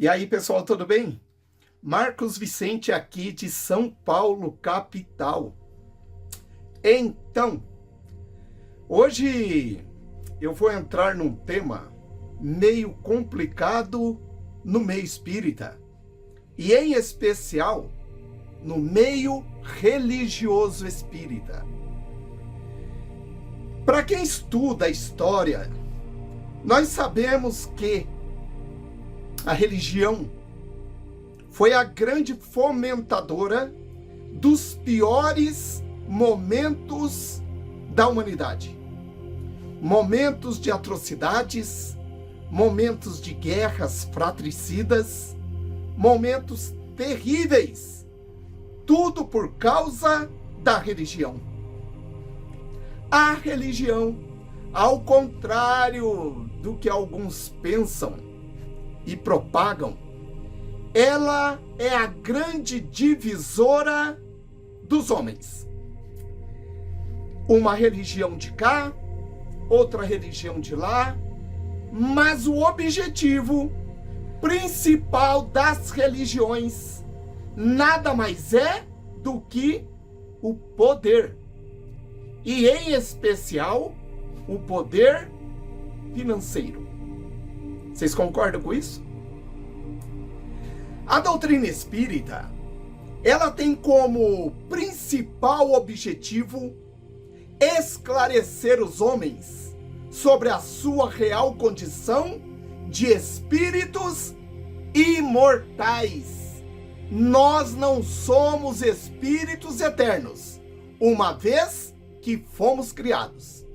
E aí, pessoal, tudo bem? Marcos Vicente aqui de São Paulo, capital. Então, hoje eu vou entrar num tema meio complicado no meio espírita, e em especial no meio religioso espírita. Para quem estuda a história, nós sabemos que a religião foi a grande fomentadora dos piores momentos da humanidade. Momentos de atrocidades, momentos de guerras fratricidas, momentos terríveis. Tudo por causa da religião. A religião, ao contrário do que alguns pensam e propagam, ela é a grande divisora dos homens. Uma religião de cá, outra religião de lá, mas o objetivo principal das religiões nada mais é do que o poder. E em especial, o poder financeiro. Vocês concordam com isso? A doutrina espírita, ela tem como principal objetivo esclarecer os homens sobre a sua real condição de espíritos imortais. Nós não somos espíritos eternos, uma vez que fomos criados.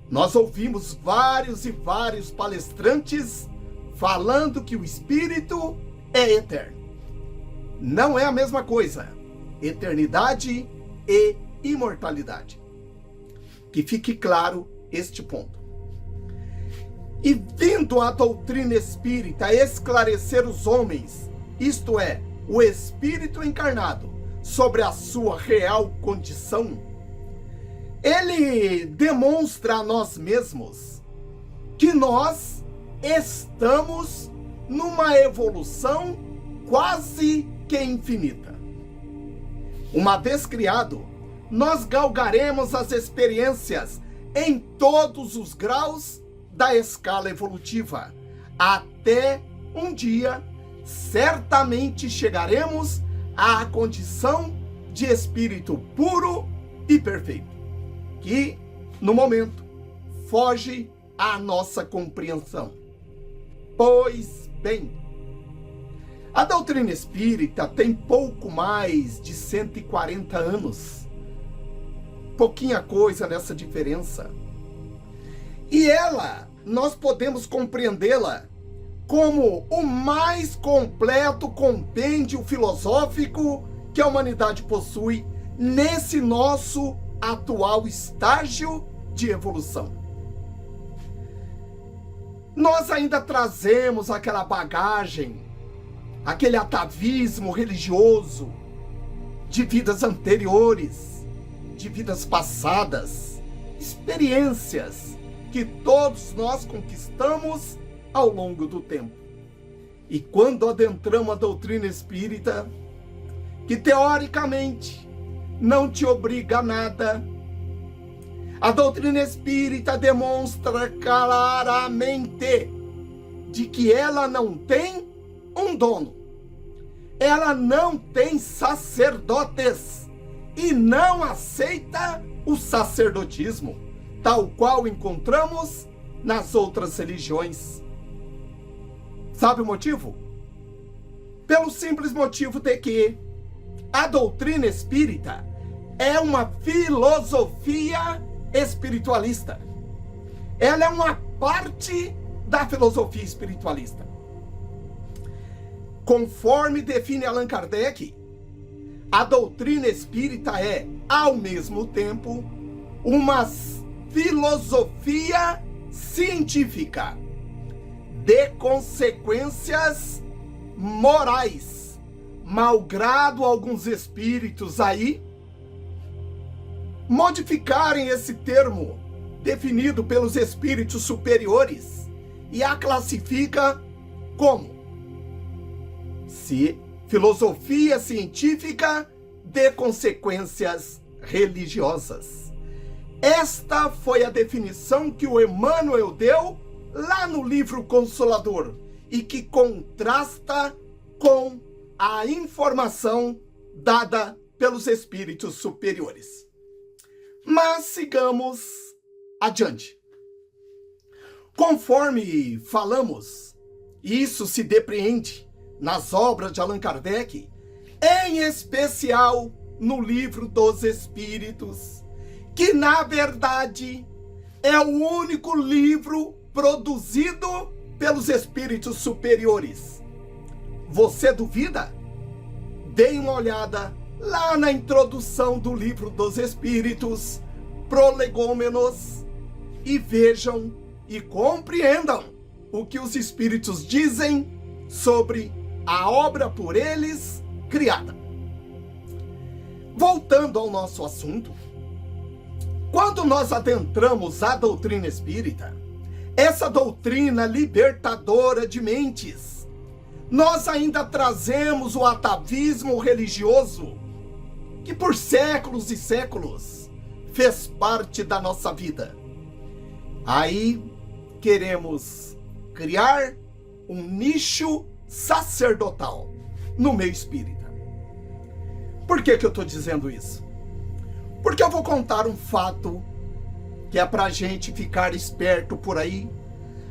Nós ouvimos vários e vários palestrantes falando que o espírito é eterno. Não é a mesma coisa, eternidade e imortalidade. Que fique claro este ponto. E vindo a doutrina espírita esclarecer os homens, isto é, o espírito encarnado, sobre a sua real condição, ele demonstra a nós mesmos que nós estamos numa evolução quase que infinita. Uma vez criado, nós galgaremos as experiências em todos os graus da escala evolutiva. Até um dia, certamente chegaremos à condição de espírito puro e perfeito, que, no momento, foge à nossa compreensão. Pois bem, a doutrina espírita tem pouco mais de 140 anos. Pouquinha coisa nessa diferença. E ela, nós podemos compreendê-la como o mais completo compêndio filosófico que a humanidade possui nesse nosso atual estágio de evolução. Nós ainda trazemos aquela bagagem, aquele atavismo religioso de vidas anteriores, de vidas passadas, experiências que todos nós conquistamos ao longo do tempo. E quando adentramos a doutrina espírita, que teoricamente não te obriga a nada, a doutrina espírita demonstra claramente de que ela não tem um dono, ela não tem sacerdotes e não aceita o sacerdotismo, tal qual encontramos nas outras religiões. Sabe o motivo? Pelo simples motivo de que a doutrina espírita é uma filosofia espiritualista. Ela é uma parte da filosofia espiritualista. Conforme define Allan Kardec, a doutrina espírita é, ao mesmo tempo, uma filosofia científica de consequências morais, malgrado alguns espíritos aí modificarem esse termo definido pelos espíritos superiores e a classifica como filosofia científica de consequências religiosas. Esta foi a definição que o Emmanuel deu lá no livro Consolador e que contrasta com a informação dada pelos espíritos superiores. Mas sigamos adiante. Conforme falamos, isso se depreende nas obras de Allan Kardec, em especial no Livro dos Espíritos, que na verdade é o único livro produzido pelos espíritos superiores. Você duvida? Dê uma olhada lá na introdução do Livro dos Espíritos, Prolegômenos, e vejam e compreendam o que os espíritos dizem sobre a obra por eles criada. Voltando ao nosso assunto, quando nós adentramos a doutrina espírita, essa doutrina libertadora de mentes, nós ainda trazemos o atavismo religioso que por séculos e séculos fez parte da nossa vida. Aí queremos criar um nicho sacerdotal no meio espírita. Por que eu estou dizendo isso? Porque eu vou contar um fato que é para a gente ficar esperto por aí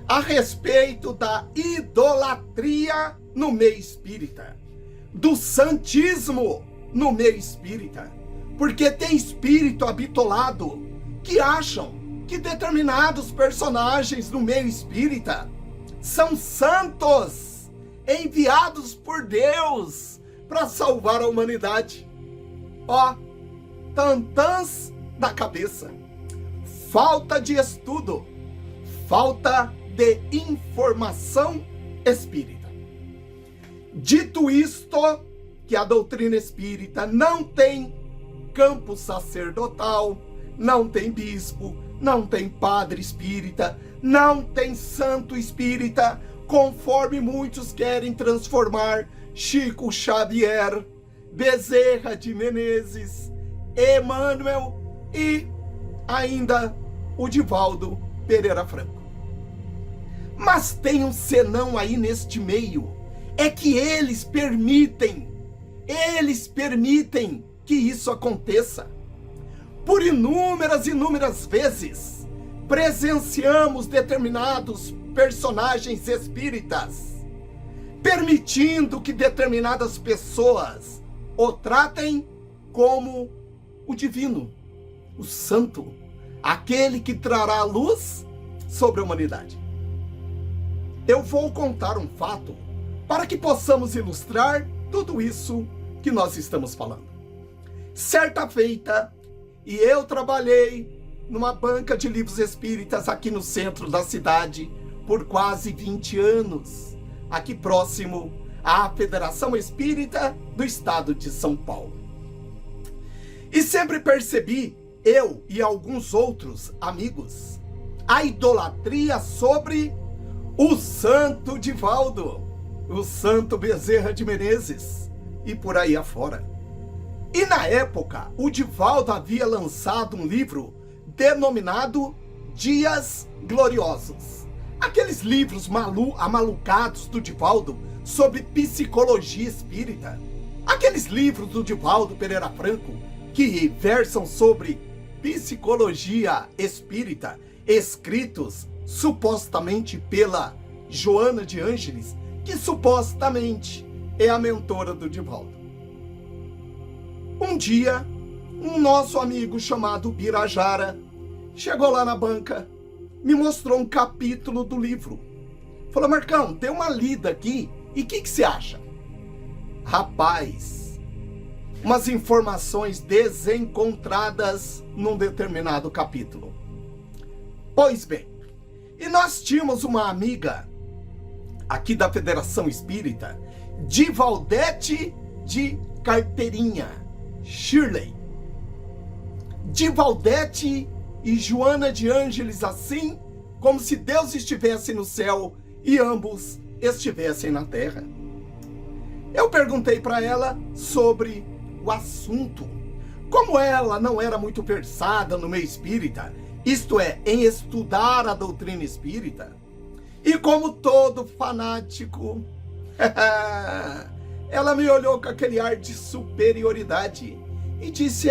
a respeito da idolatria no meio espírita, do santismo no meio espírita, porque tem espírito habitolado que acham que determinados personagens no meio espírita são santos, enviados por Deus para salvar a humanidade. Ó, tantãs da cabeça, falta de estudo, falta de informação espírita. Dito isto, que a doutrina espírita não tem campo sacerdotal, não tem bispo, não tem padre espírita, não tem santo espírita, conforme muitos querem transformar Chico Xavier, Bezerra de Menezes, Emmanuel e ainda o Divaldo Pereira Franco. Mas tem um senão aí neste meio, é que eles permitem que isso aconteça. Por inúmeras vezes, presenciamos determinados personagens espíritas, permitindo que determinadas pessoas o tratem como o divino, o santo, aquele que trará a luz sobre a humanidade. Eu vou contar um fato para que possamos ilustrar tudo isso que nós estamos falando. Certa feita, e eu trabalhei numa banca de livros espíritas aqui no centro da cidade por quase 20 anos, aqui próximo à Federação Espírita do Estado de São Paulo. E sempre percebi, eu e alguns outros amigos, a idolatria sobre o Santo Divaldo, o Santo Bezerra de Menezes e por aí afora. E na época, o Divaldo havia lançado um livro denominado Dias Gloriosos. Aqueles livros amalucados do Divaldo sobre psicologia espírita. Aqueles livros do Divaldo Pereira Franco que versam sobre psicologia espírita, escritos supostamente pela Joana de Ângeles, que supostamente é a mentora do Divaldo. Um dia, um nosso amigo chamado Birajara chegou lá na banca, me mostrou um capítulo do livro. Falou: Marcão, dê uma lida aqui e o que você acha? Rapaz, umas informações desencontradas num determinado capítulo. Pois bem, e nós tínhamos uma amiga aqui da Federação Espírita, Divaldete de Carteirinha, Shirley. Divaldete e Joana de Ângeles, assim como se Deus estivesse no céu e ambos estivessem na terra. Eu perguntei para ela sobre o assunto. Como ela não era muito versada no meio espírita, isto é, em estudar a doutrina espírita, e como todo fanático, ela me olhou com aquele ar de superioridade e disse: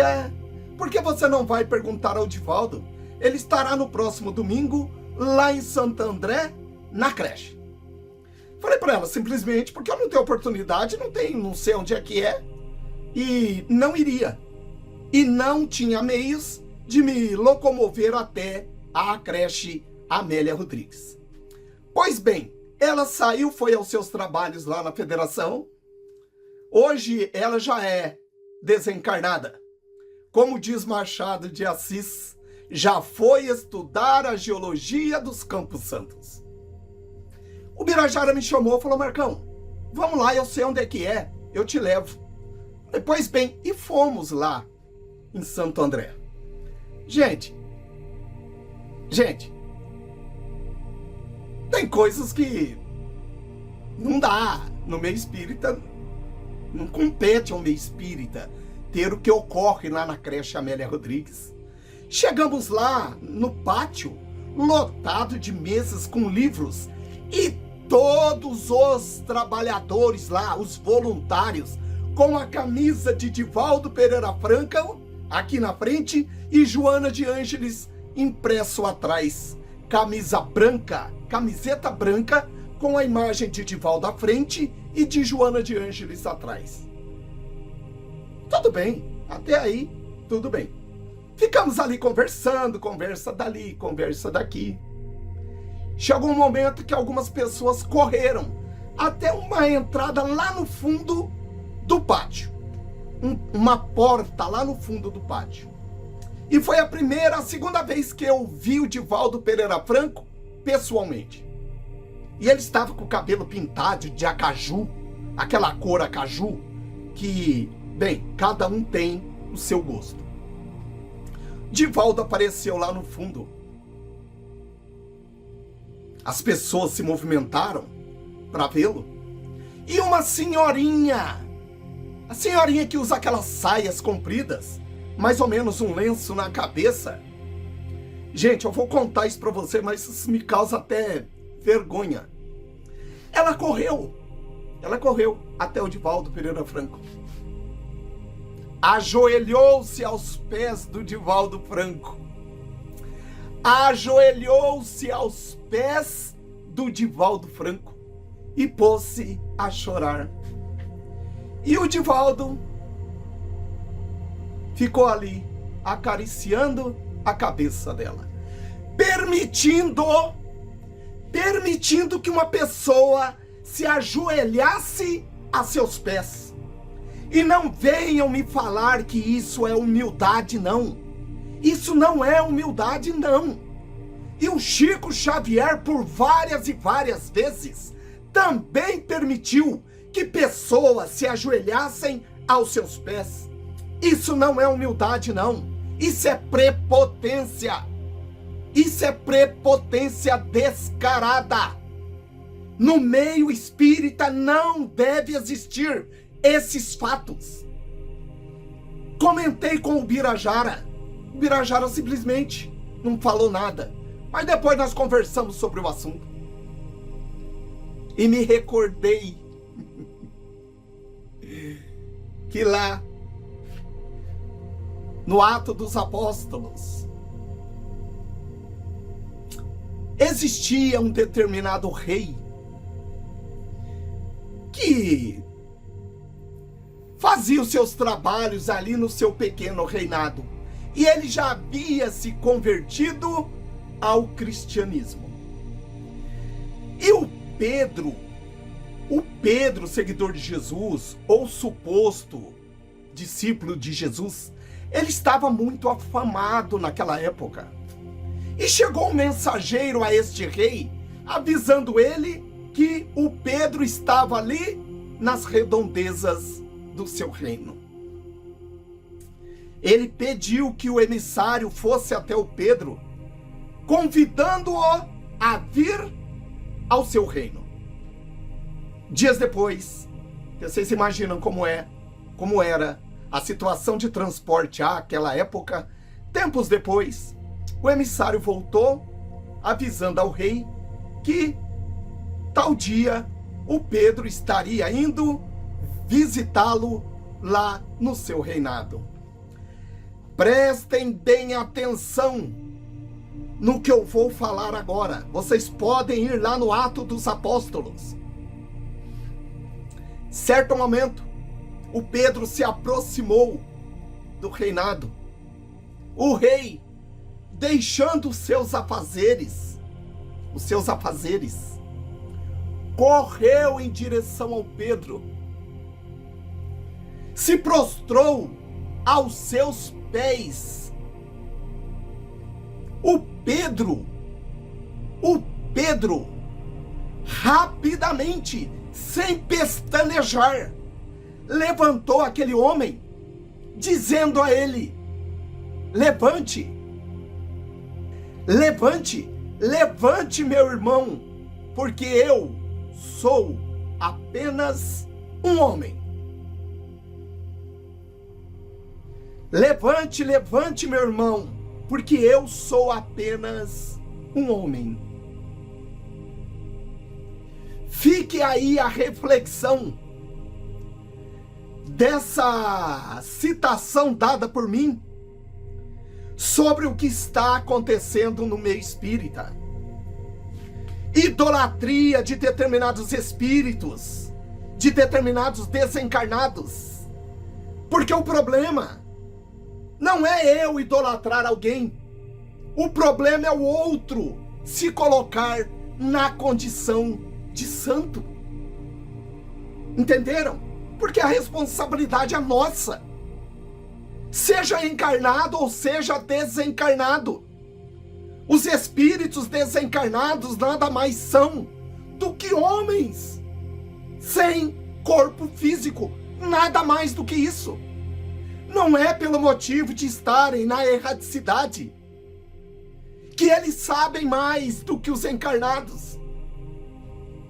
por que você não vai perguntar ao Divaldo? Ele estará no próximo domingo, lá em Santo André, na creche. Falei para ela, simplesmente porque eu não tenho oportunidade, não sei onde é que é, e não iria. E não tinha meios de me locomover até a creche Amélia Rodrigues. Pois bem, ela saiu, foi aos seus trabalhos lá na federação. Hoje ela já é desencarnada. Como diz Machado de Assis, já foi estudar a geologia dos Campos Santos. O Birajara me chamou e falou: Marcão, vamos lá, eu sei onde é que é, eu te levo. Pois bem, e fomos lá em Santo André. Gente, tem coisas que não dá no meio espírita, não compete ao meio espírita ter o que ocorre lá na creche Amélia Rodrigues. Chegamos lá no pátio, lotado de mesas com livros, e todos os trabalhadores lá, os voluntários, com a camisa de Divaldo Pereira Franco aqui na frente e Joana de Ângeles impresso atrás. Camisa branca, camiseta branca com a imagem de Divaldo à frente e de Joana de Ângeles atrás. Tudo bem, até aí tudo bem. Ficamos ali conversando, conversa dali, conversa daqui. Chegou um momento que algumas pessoas correram até uma entrada lá no fundo do pátio. Uma porta lá no fundo do pátio. E foi a segunda vez que eu vi o Divaldo Pereira Franco pessoalmente. E ele estava com o cabelo pintado de acaju, aquela cor acaju, que, bem, cada um tem o seu gosto. Divaldo apareceu lá no fundo. As pessoas se movimentaram para vê-lo. E uma senhorinha, a senhorinha que usa aquelas saias compridas, mais ou menos um lenço na cabeça. Gente, eu vou contar isso para você, mas isso me causa até vergonha. Ela correu até o Divaldo Pereira Franco. Ajoelhou-se aos pés do Divaldo Franco. Ajoelhou-se aos pés do Divaldo Franco e pôs-se a chorar. E o Divaldo ficou ali, acariciando a cabeça dela, permitindo que uma pessoa se ajoelhasse a seus pés. E não venham me falar que isso é humildade, não. Isso não é humildade, não. E o Chico Xavier, por várias e várias vezes, também permitiu que pessoas se ajoelhassem aos seus pés. Isso não é humildade, não. Isso é prepotência. Isso é prepotência descarada. No meio espírita não deve existir esses fatos. Comentei com o Birajara. O Birajara simplesmente não falou nada. Mas depois nós conversamos sobre o assunto. E me recordei que lá, no Atos dos Apóstolos, existia um determinado rei que fazia os seus trabalhos ali no seu pequeno reinado. E ele já havia se convertido ao cristianismo. E o Pedro, seguidor de Jesus, ou suposto discípulo de Jesus, ele estava muito afamado naquela época. E chegou um mensageiro a este rei, avisando ele que o Pedro estava ali nas redondezas do seu reino. Ele pediu que o emissário fosse até o Pedro, convidando-o a vir ao seu reino. Dias depois, Vocês imaginam como era a situação de transporte àquela época? Tempos depois, o emissário voltou, avisando ao rei que tal dia o Pedro estaria indo visitá-lo lá no seu reinado. Prestem bem atenção no que eu vou falar agora. Vocês podem ir lá no Atos dos Apóstolos. Certo momento, o Pedro se aproximou do reinado. O rei, deixando os seus afazeres, correu em direção ao Pedro, se prostrou aos seus pés. O Pedro, rapidamente, sem pestanejar, levantou aquele homem, dizendo a ele: levante, meu irmão, porque eu sou apenas um homem. Levante, meu irmão, porque eu sou apenas um homem. Fique aí a reflexão dessa citação dada por mim sobre o que está acontecendo no meio espírita. Idolatria de determinados espíritos, de determinados desencarnados. Porque o problema não é eu idolatrar alguém. O problema é o outro se colocar na condição de santo. Entenderam? Porque a responsabilidade é nossa. Seja encarnado ou seja desencarnado. Os espíritos desencarnados nada mais são do que homens sem corpo físico. Nada mais do que isso. Não é pelo motivo de estarem na erradicidade que eles sabem mais do que os encarnados.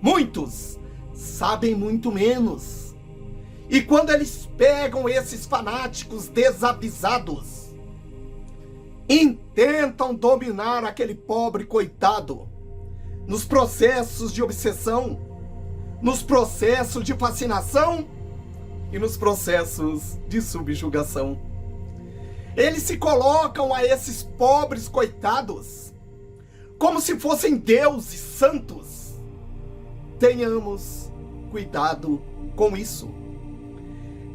Muitos sabem muito menos. E quando eles pegam esses fanáticos desavisados, intentam dominar aquele pobre coitado nos processos de obsessão, nos processos de fascinação e nos processos de subjugação. Eles se colocam a esses pobres coitados como se fossem deuses santos. Tenhamos cuidado com isso.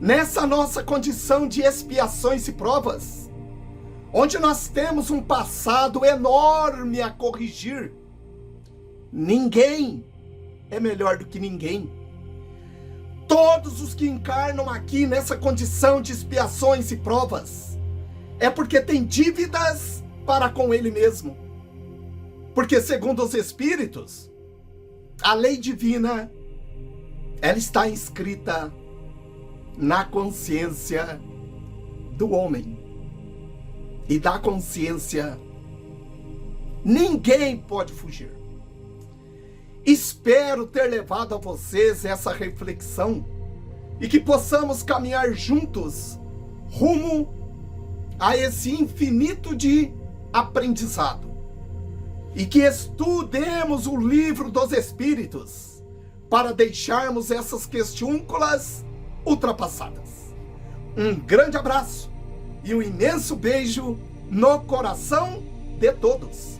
Nessa nossa condição de expiações e provas, onde nós temos um passado enorme a corrigir, ninguém é melhor do que ninguém. Todos os que encarnam aqui nessa condição de expiações e provas é porque tem dívidas para com ele mesmo. Porque segundo os espíritos, a lei divina, ela está inscrita na consciência do homem. E da consciência ninguém pode fugir. Espero ter levado a vocês essa reflexão e que possamos caminhar juntos rumo a esse infinito de aprendizado. E que estudemos o livro dos Espíritos para deixarmos essas questiúnculas ultrapassadas. Um grande abraço e um imenso beijo no coração de todos.